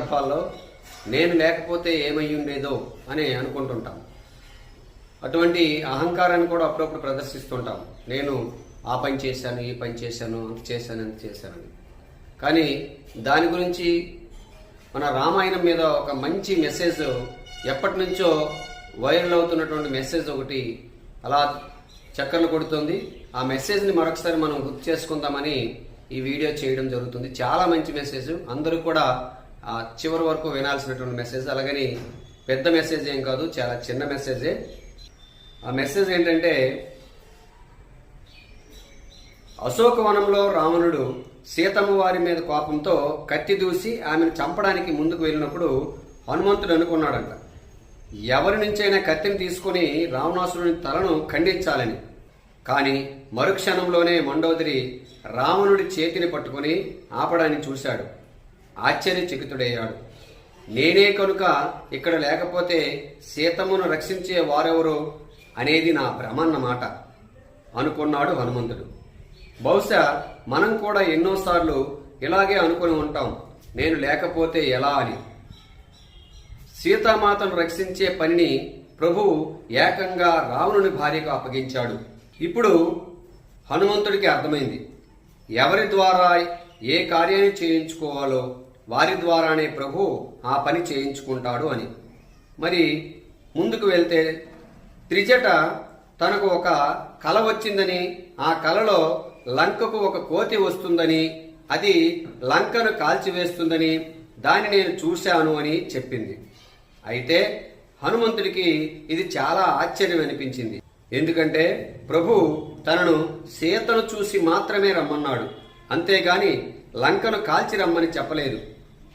సందర్భాల్లో నేను లేకపోతే ఏమయ్యుండేదో అని అనుకుంటుంటాం. అటువంటి అహంకారాన్ని కూడా అప్పుడప్పుడు ప్రదర్శిస్తుంటాం. నేను ఆ పని చేశాను, ఈ పని చేశాను, అంత చేశాను, అంత చేశాను. కానీ దాని గురించి మన రామాయణం మీద ఒక మంచి మెసేజ్, ఎప్పటి నుంచో వైరల్ అవుతున్నటువంటి మెసేజ్ ఒకటి అలా చక్కర్లు కొడుతుంది. ఆ మెసేజ్ని మరొకసారి మనం గుర్తు చేసుకుందామని ఈ వీడియో చేయడం జరుగుతుంది. చాలా మంచి మెసేజ్, అందరూ కూడా చివరి వరకు వినాల్సినటువంటి మెసేజ్. అలాగని పెద్ద మెసేజ్ ఏం కాదు, చాలా చిన్న మెసేజే. ఆ మెసేజ్ ఏంటంటే, అశోకవనంలో రావణుడు సీతమ్మ వారి మీద కోపంతో కత్తి దూసి ఆమెను చంపడానికి ముందుకు వెళ్ళినప్పుడు హనుమంతుడు అనుకున్నాడంట, ఎవరి నుంచైనా కత్తిని తీసుకుని రావణాసురుని తలను ఖండించాలని. కానీ మరుక్షణంలోనే మండోదరి రావణుడి చేతిని పట్టుకుని ఆపడాన్ని చూశాడు. ఆశ్చర్యచకితుడయ్యాడు. నేనే కనుక ఇక్కడ లేకపోతే సీతమ్మను రక్షించే వారెవరో అనేది నా భ్రమన్నమాట అనుకున్నాడు హనుమంతుడు. బహుశా మనం కూడా ఎన్నోసార్లు ఇలాగే అనుకుని ఉంటాం, నేను లేకపోతే ఎలా అని. సీతామాతను రక్షించే పనిని ప్రభువు ఏకంగా రావణుని భార్యకు అప్పగించాడు. ఇప్పుడు హనుమంతుడికి అర్థమైంది, ఎవరి ద్వారా ఏ కార్యాన్ని చేయించుకోవాలో వారి ద్వారానే ప్రభు ఆ పని చేయించుకుంటాడు అని. మరి ముందుకు వెళ్తే, త్రిజట తనకు ఒక కల వచ్చిందని, ఆ కలలో లంకకు ఒక కోతి వస్తుందని, అది లంకను కాల్చివేస్తుందని, దాన్ని నేను చూశాను అని చెప్పింది. అయితే హనుమంతుడికి ఇది చాలా ఆశ్చర్యం అనిపించింది. ఎందుకంటే ప్రభు తనను సీతను చూసి మాత్రమే రమ్మన్నాడు, అంతేగాని లంకను కాల్చి రమ్మని చెప్పలేదు.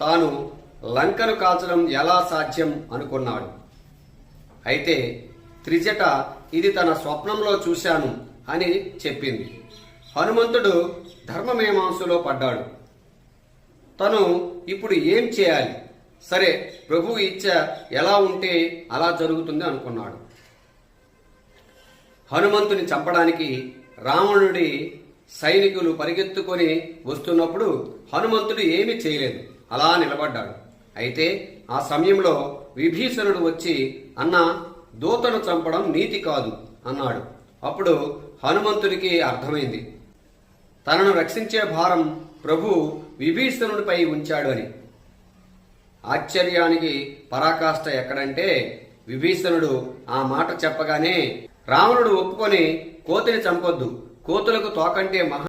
తాను లంకను కాల్చడం ఎలా సాధ్యం అనుకున్నాడు. అయితే త్రిజట ఇది తన స్వప్నంలో చూశాను అని చెప్పింది. హనుమంతుడు ధర్మమీమాంసలో పడ్డాడు. తను ఇప్పుడు ఏం చేయాలి? సరే, ప్రభు ఇచ్చ ఎలా ఉంటే అలా జరుగుతుంది అనుకున్నాడు. హనుమంతుని చంపడానికి రావణుడి సైనికులు పరిగెత్తుకొని వస్తున్నప్పుడు హనుమంతుడు ఏమీ చేయలేదు, అలా నిలబడ్డాడు. అయితే ఆ సమయంలో విభీషణుడు వచ్చి, అన్నా, దూతను చంపడం నీతి కాదు అన్నాడు. అప్పుడు హనుమంతుడికి అర్థమైంది, తనను రక్షించే భారం ప్రభు విభీషణుడిపై ఉంచాడు అని. ఆశ్చర్యానికి పరాకాష్ట ఎక్కడంటే, విభీషణుడు ఆ మాట చెప్పగానే రావణుడు ఒప్పుకొని, కోతిని చంపొద్దు, కోతులకు తోకంటే మహా